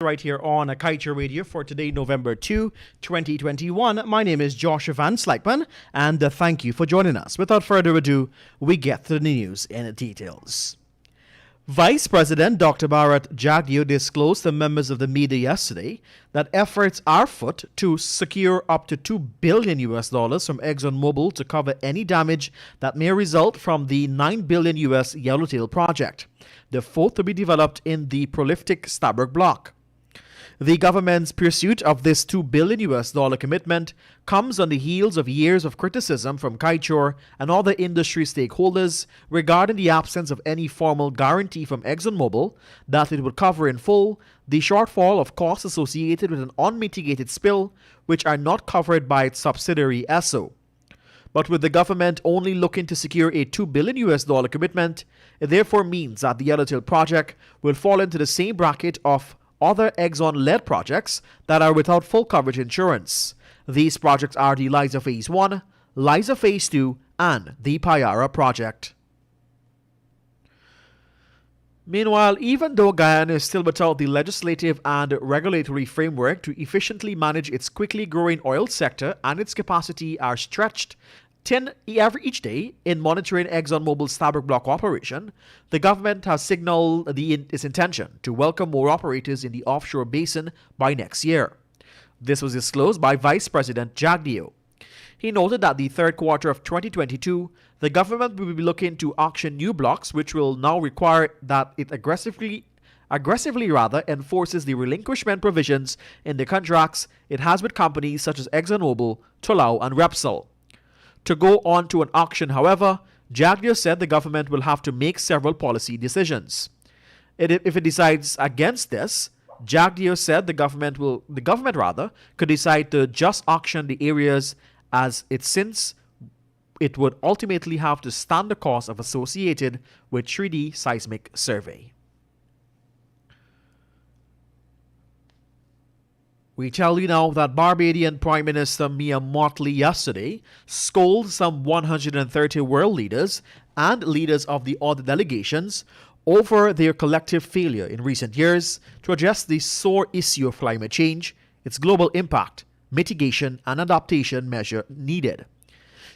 Right here on Kaieteur Radio for today, November 2, 2021. My name is Joshua Van Slypan, and thank you for joining us. Without further ado, we get to the news in details. Vice President Dr. Bharat Jagdeo disclosed to members of the media yesterday that efforts are afoot to secure up to $2 billion from ExxonMobil to cover any damage that may result from the $9 billion Yellowtail project, the fourth to be developed in the prolific Stabroek block. The government's pursuit of this $2 billion commitment comes on the heels of years of criticism from Kaieteur and other industry stakeholders regarding the absence of any formal guarantee from ExxonMobil that it would cover in full the shortfall of costs associated with an unmitigated spill, which are not covered by its subsidiary Esso. But with the government only looking to secure a $2 billion commitment, it therefore means that the Yellowtail project will fall into the same bracket of other Exxon-led projects that are without full coverage insurance. These projects are the Liza Phase 1, Liza Phase 2, and the Payara project. Meanwhile, even though Guyana is still without the legislative and regulatory framework to efficiently manage its quickly growing oil sector, and its capacity are stretched each day in monitoring ExxonMobil's Stabroek block operation, the government has signaled its intention to welcome more operators in the offshore basin by next year. This was disclosed by Vice President Jagdeo. He noted that the third quarter of 2022, the government will be looking to auction new blocks, which will now require that it aggressively enforces the relinquishment provisions in the contracts it has with companies such as ExxonMobil, Tullow, and Repsol. To go on to an auction, however, Jagdeo said the government will have to make several policy decisions. If it decides against this, Jagdeo said the government could decide to just auction the areas since it would ultimately have to stand the cost of associated with 3D seismic survey. We tell you now that Barbadian Prime Minister Mia Mottley yesterday scolded some 130 world leaders and leaders of the other delegations over their collective failure in recent years to address the sore issue of climate change, its global impact, mitigation, and adaptation measure needed.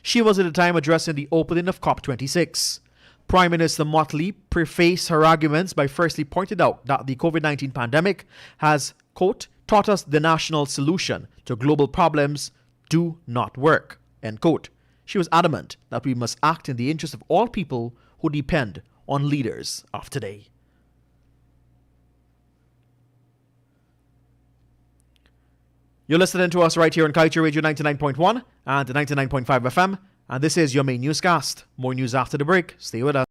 She was at the time addressing the opening of COP26. Prime Minister Mottley prefaced her arguments by firstly pointing out that the COVID-19 pandemic has, quote, taught us the national solution to global problems do not work, end quote. She was adamant that we must act in the interest of all people who depend on leaders of today. You're listening to us right here on Kaieteur Radio 99.1 and 99.5 FM, and this is your main newscast. More news after the break. Stay with us.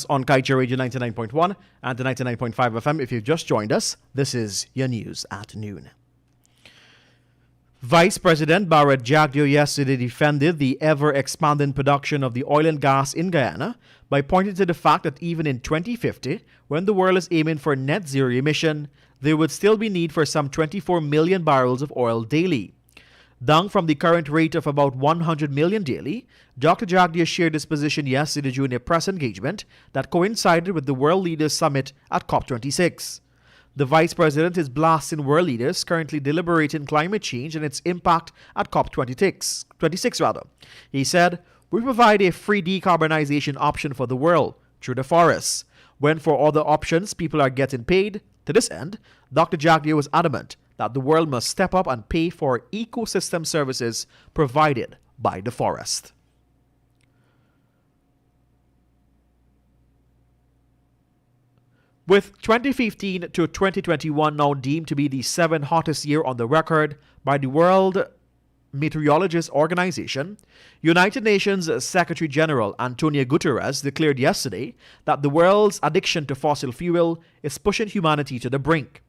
On Kaieteur Radio 99.1 and the 99.5 FM. If you've just joined us, this is your news at noon. Vice President Bharat Jagdeo yesterday defended the ever-expanding production of the oil and gas in Guyana by pointing to the fact that even in 2050, when the world is aiming for net zero emission, there would still be need for some 24 million barrels of oil daily. Down from the current rate of about 100 million daily, Dr. Jagdeo shared this position yesterday during a press engagement that coincided with the World Leaders Summit at COP26. The Vice President is blasting world leaders currently deliberating climate change and its impact at COP26. He said, "We provide a free decarbonization option for the world through the forests. When for other options people are getting paid, To this end, Dr. Jagdeo was adamant that the world must step up and pay for ecosystem services provided by the forest. With 2015 to 2021 now deemed to be the 7th hottest year on the record by the World Meteorologist Organization, United Nations Secretary General Antonio Guterres declared yesterday that the world's addiction to fossil fuel is pushing humanity to the brink.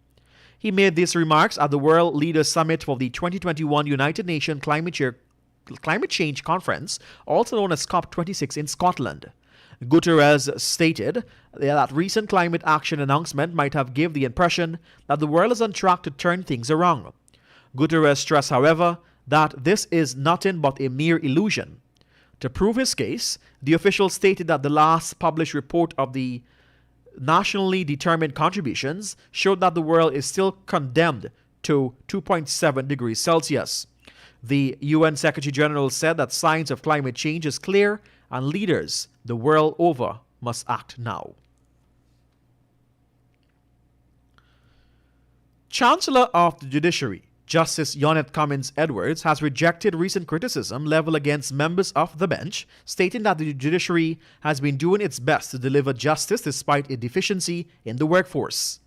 He made these remarks at the World Leaders Summit for the 2021 United Nations Climate Change Conference, also known as COP26 in Scotland. Guterres stated that recent climate action announcement might have given the impression that the world is on track to turn things around. Guterres stressed, however, that this is nothing but a mere illusion. To prove his case, the official stated that the last published report of the nationally determined contributions showed that the world is still condemned to 2.7 degrees Celsius. The UN Secretary General said that signs of climate change is clear and leaders the world over must act now. Chancellor of the Judiciary, Justice Yonette Cummins Edwards, has rejected recent criticism leveled against members of the bench, stating that the judiciary has been doing its best to deliver justice despite a deficiency in the workforce.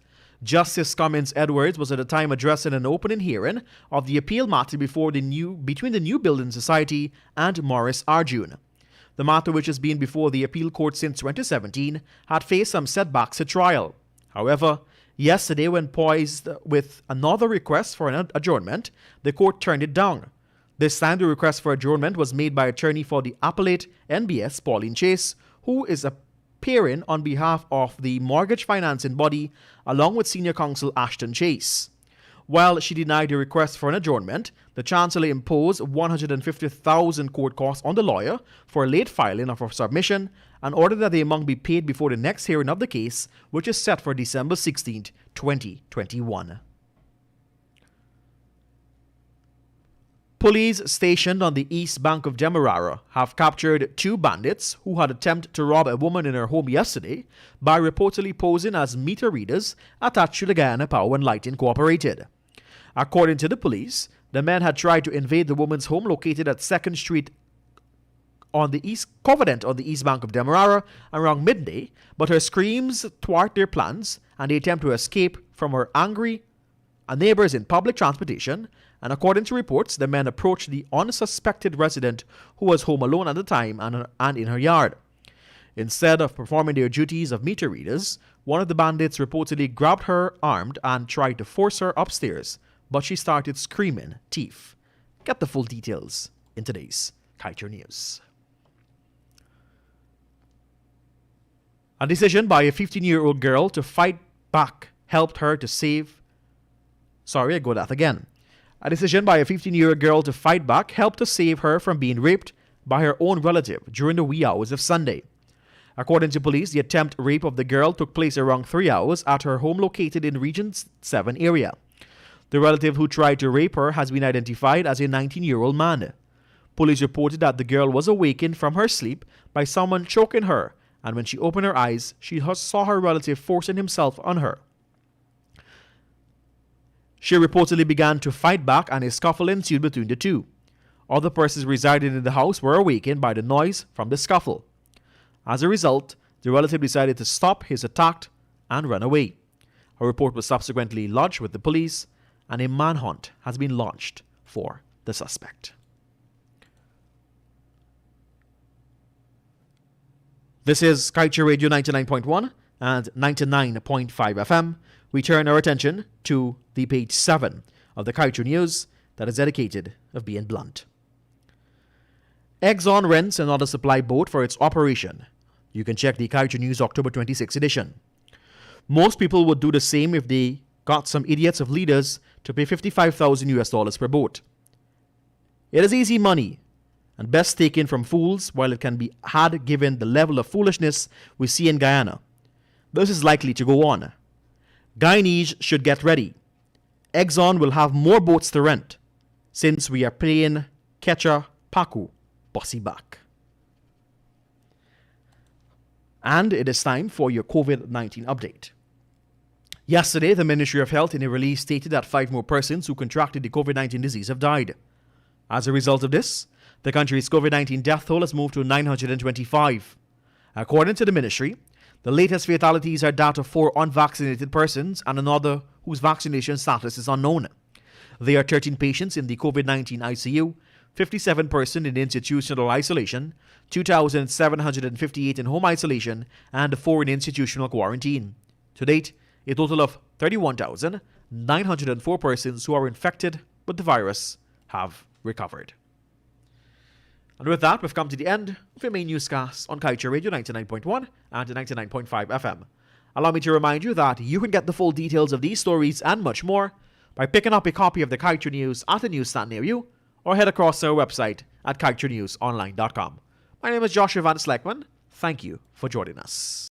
Justice Cummins Edwards was at the time addressing an opening hearing of the appeal matter between the New Building Society and Maurice Arjun. The matter, which has been before the appeal court since 2017, had faced some setbacks at trial. However, yesterday, when poised with another request for an adjournment, the court turned it down. This time, the request for adjournment was made by attorney for the appellate NBS, Pauline Chase, who is appearing on behalf of the mortgage financing body, along with senior counsel Ashton Chase. While she denied the request for an adjournment, the Chancellor imposed $150,000 court costs on the lawyer for late filing of her submission and ordered that the amount be paid before the next hearing of the case, which is set for December 16, 2021. Police stationed on the east bank of Demerara have captured 2 bandits who had attempted to rob a woman in her home yesterday by reportedly posing as meter readers attached to the Guyana Power and Lighting Incorporated. According to the police, the men had tried to invade the woman's home located at 2nd Street on the east bank of Demerara around midday, but her screams thwart their plans and they attempt to escape from her angry neighbors in public transportation, and according to reports, the men approached the unsuspected resident who was home alone at the time and in her yard. Instead of performing their duties of meter readers, one of the bandits reportedly grabbed her armed and tried to force her upstairs, but she started screaming thief. Get the full details in today's Kaieteur News. A decision by a 15-year-old girl to fight back helped her to save... A decision by a 15-year-old girl to fight back helped to save her from being raped by her own relative during the wee hours of Sunday. According to police, the attempted rape of the girl took place around 3 hours at her home located in Region 7 area. The relative who tried to rape her has been identified as a 19-year-old man. Police reported that the girl was awakened from her sleep by someone choking her, and when she opened her eyes, she saw her relative forcing himself on her. She reportedly began to fight back and a scuffle ensued between the two. Other persons residing in the house were awakened by the noise from the scuffle. As a result, the relative decided to stop his attack and run away. A report was subsequently lodged with the police and a manhunt has been launched for the suspect. This is Kaieteur Radio 99.1 and 99.5 FM. We turn our attention to the page 7 of the Kaieteur News that is dedicated of being blunt. Exxon rents another supply boat for its operation. You can check the Kaieteur News October 26 edition. Most people would do the same if they got some idiots of leaders to pay $55,000 per boat. It is easy money and best taken from fools while it can be had given the level of foolishness we see in Guyana. This is likely to go on. Guyanese should get ready. Exxon will have more boats to rent since we are paying Kecha Paku bossy back. And it is time for your COVID-19 update. Yesterday, the Ministry of Health in a release stated that 5 more persons who contracted the COVID-19 disease have died. As a result of this, the country's COVID-19 death toll has moved to 925. According to the ministry, the latest fatalities are that of 4 unvaccinated persons and another whose vaccination status is unknown. There are 13 patients in the COVID-19 ICU, 57 persons in institutional isolation, 2,758 in home isolation, and 4 in institutional quarantine. To date, a total of 31,904 persons who are infected with the virus have recovered. And with that, we've come to the end of your main newscast on Kaieteur Radio 99.1 and 99.5 FM. Allow me to remind you that you can get the full details of these stories and much more by picking up a copy of the Kaieteur News at a newsstand near you, or head across to our website at kaieteurnewsonline.com. My name is Joshua Van Sleckman. Thank you for joining us.